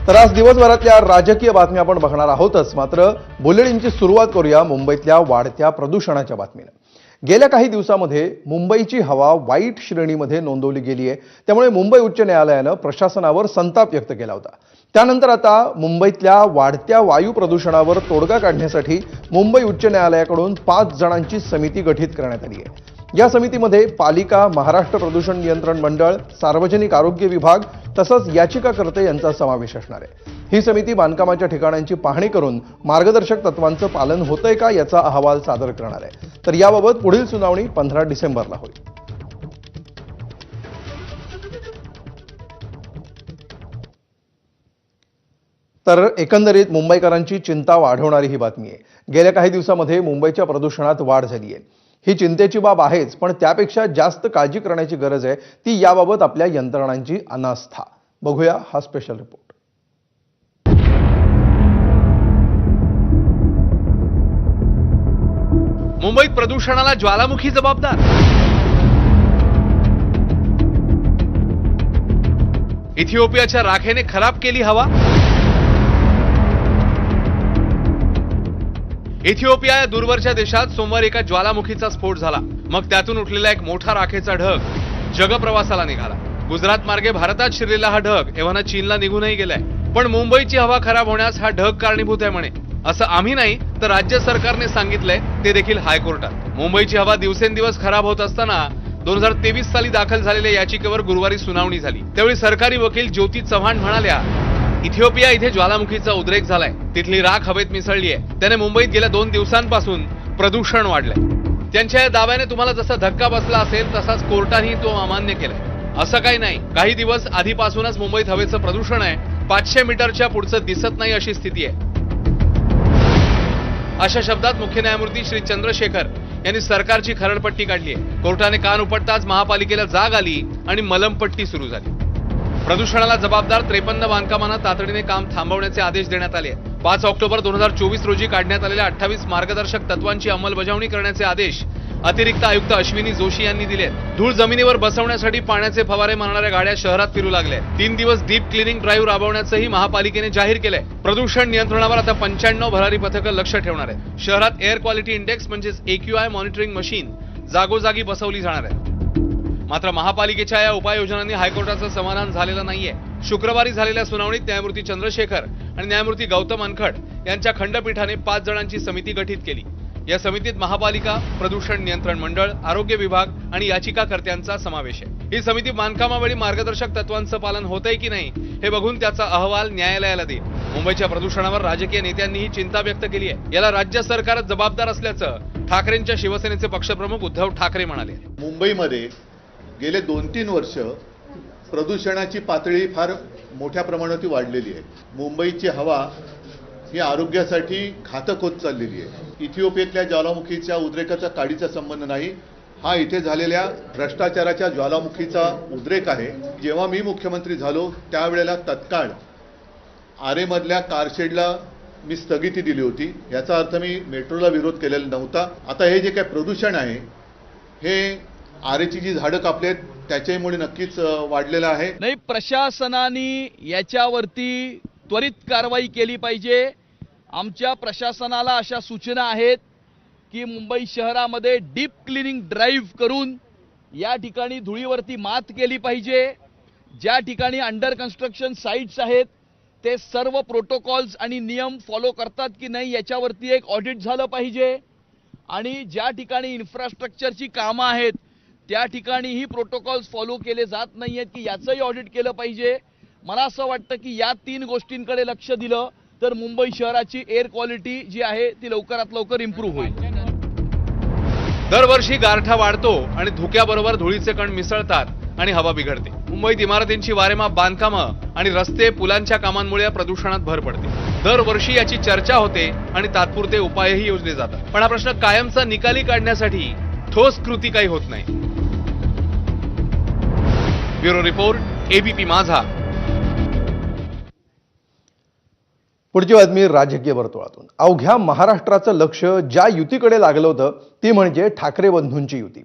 तर आज दिवसभरातल्या राजकीय बातम्या आपण बघणार आहोतच, मात्र बुलेटिनची सुरुवात करूया मुंबईतल्या वाढत्या प्रदूषणाच्या बातमीने। गेल्या काही दिवसांमध्ये मुंबईची हवा वाईट श्रेणीमध्ये नोंदवली गेली आहे। त्यामुळे मुंबई उच्च न्यायालयाने प्रशासनावर संताप व्यक्त केला होता। त्यानंतर आता मुंबईतल्या वाढत्या वायू प्रदूषणावर तोडगा काढण्यासाठी मुंबई उच्च न्यायालयाकडून 5 जणांची समिती गठीत करण्यात आली आहे। या समितीमध्ये पालिका, महाराष्ट्र प्रदूषण नियंत्रण मंडळ, सार्वजनिक आरोग्य विभाग तसंच याचिकाकर्ते यांचा समावेश असणार आहे। ही समिती बांधकामाच्या ठिकाणांची पाहणी करून मार्गदर्शक तत्वांचं पालन होतंय का याचा अहवाल सादर करणार आहे। तर याबाबत पुढील सुनावणी 15 डिसेंबरला होईल। तर एकंदरीत मुंबईकरांची चिंता वाढवणारी ही बातमी आहे। गेल्या काही दिवसांमध्ये मुंबईच्या प्रदूषणात वाढ झाली आहे। ही चिंतेची बाब आहेच, पण त्यापेक्षा जास्त काळजी करण्याची गरज आहे ती याबाबत आपल्या यंत्रणांची अनास्था। बघूया हा स्पेशल रिपोर्ट। मुंबईत प्रदूषणाला ज्वालामुखी जबाबदार। इथिओपियाच्या राखेने खराब केली हवा। इथिओपिया या दूरवरच्या देशात सोमवारी एका ज्वालामुखीचा स्फोट झाला। मग त्यातून उठलेला एक मोठा राखेचा ढग जगप्रवासाला निघाला। गुजरात मार्गे भारतात शिरलेला हा ढग एव्हाना चीनला निघूनही गेलाय। पण मुंबईची हवा खराब होण्यास हा ढग कारणीभूत आहे म्हणे। असं आम्ही नाही तर राज्य सरकारने सांगितलंय, ते देखील हायकोर्टात। मुंबईची हवा दिवसेंदिवस खराब होत असताना 2023 साली दाखल झालेल्या याचिकेवर गुरुवारी सुनावणी झाली। त्यावेळी सरकारी वकील ज्योती चव्हाण म्हणाल्या, इथिओपिया इथे ज्वालामुखीचा उद्रेक झालाय, तिथली राख हवेत मिसळली आहे, त्याने मुंबईत गेल्या 2 दिवसांपासून प्रदूषण वाढलंय। त्यांच्या या दाव्याने तुम्हाला जसा धक्का बसला असेल तसाच कोर्टानेही तो अमान्य केलाय। असं काही नाही, काही दिवस आधीपासूनच मुंबईत हवेचं प्रदूषण आहे, 500 मीटरच्या पुढचं दिसत नाही अशी स्थिती आहे। अशा शब्दात मुख्य न्यायमूर्ती श्री चंद्रशेखर यांनी सरकारची खरडपट्टी काढली आहे। कोर्टाने कान उपटताच महापालिकेला जाग आली आणि मलमपट्टी सुरू झाली। प्रदूषणाला जबाबदार 53 बांधकामांना तातडीने काम थांबवण्याचे आदेश देण्यात आले। 5 ऑक्टोबर 2024 रोजी काढण्यात आलेल्या 28 मार्गदर्शक तत्वांची अंमलबजावणी करण्याचे आदेश अतिरिक्त आयुक्त अश्विनी जोशी यांनी दिले। धूळ जमिनीवर बसवण्यासाठी पाण्याचे फवारे मारणाऱ्या गाड्या शहरात फिरू लागल्या। 3 दिवस डीप क्लिनिंग ड्राईव्ह राबवण्याचंही महापालिकेने जाहीर केलंय। प्रदूषण नियंत्रणावर आता 95 भरारी पथकं लक्ष ठेवणार आहेत। शहरात एअर क्वालिटी इंडेक्स म्हणजेच AQI मॉनिटरिंग मशीन जागोजागी बसवली जाणार आहे। मात्र महापालिकेच्या या उपाययोजनांनी हायकोर्टाचं समाधान झालेलं नाहीये। शुक्रवारी झालेल्या सुनावणीत न्यायमूर्ती चंद्रशेखर आणि न्यायमूर्ती गौतम अनखड यांच्या खंडपीठाने 5 जणांची समिती गठीत केली। या समितीत महापालिका, प्रदूषण नियंत्रण मंडळ, आरोग्य विभाग आणि याचिकाकर्त्यांचा समावेश आहे। ही समिती बांधकामावेळी मार्गदर्शक तत्वांचं पालन होतंय की नाही हे बघून त्याचा अहवाल न्यायालयाला देईल। मुंबईच्या प्रदूषणावर राजकीय नेत्यांनीही चिंता व्यक्त केली आहे। याला राज्य सरकारच जबाबदार असल्याचं ठाकरेंच्या शिवसेनेचे पक्षप्रमुख उद्धव ठाकरे म्हणाले। मुंबईमध्ये गेले 2-3 वर्ष प्रदूषणाची पातळी फार मोठ्या प्रमाणात वाढलेली आहे। मुंबईची हवा ही आरोग्यासाठी घातक होत चाललेली आहे। इथिओपियातल्या ज्वालामुखीच्या उद्रेकाचा काडीचा संबंध नाही, हा इथे झालेल्या भ्रष्टाचाराच्या ज्वालामुखीचा उद्रेक आहे। जेव्हा मी मुख्यमंत्री झालो त्यावेळेला तत्काळ आरेमधल्या कारशेडला मी स्थगिती दिली होती। याचा अर्थ मी मेट्रोला विरोध केलेला नव्हता। आता हे जे काही प्रदूषण आहे हे आरेची जी झाडं कापलेत त्याच्यामुळे नक्कीच वाढलेलं आहे। नाही, प्रशासनाने याच्यावरती त्वरित कारवाई केली पाहिजे। आमच्या प्रशासनाला अशा सूचना आहेत की मुंबई शहरामध्ये डीप क्लिनिंग ड्राईव्ह करून या ठिकाणी धुळीवरती मात केली पाहिजे। ज्या ठिकाणी अंडर कन्स्ट्रक्शन साइट्स आहेत ते सर्व प्रोटोकॉल्स आणि नियम फॉलो करतात की नाही याच्यावरती एक ऑडिट झालं पाहिजे। आणि ज्या ठिकाणी इन्फ्रास्ट्रक्चरची कामं आहेत त्या ठिकाणी ही प्रोटोकॉल्स फॉलो केले जात नाहीयेत की याचंही ऑडिट केलं पाहिजे। मला असं वाटतं की या 3 गोष्टींकडे लक्ष दिलं तर मुंबई शहराची एअर क्वालिटी जी आहे ती लवकरात लवकर इम्प्रूव्ह होईल। दरवर्षी गारठा वाढतो आणि धुक्याबरोबर धुळीचे कण मिसळतात आणि हवा बिघडते। मुंबईत इमारतींची वारेमाप बांधकामं आणि रस्ते, पुलांच्या कामांमुळे या प्रदूषणात भर पडते। दरवर्षी याची चर्चा होते आणि तात्पुरते उपायही योजले जातात, पण हा प्रश्न कायमचा निकाली काढण्यासाठी ठोस कृती काही होत नाही। ब्युरो रिपोर्ट, ABP माझा। पुढची बातमी राजकीय वर्तुळातून। अवघ्या महाराष्ट्राचं लक्ष ज्या युतीकडे लागलं होतं ती म्हणजे ठाकरे बंधूंची युती।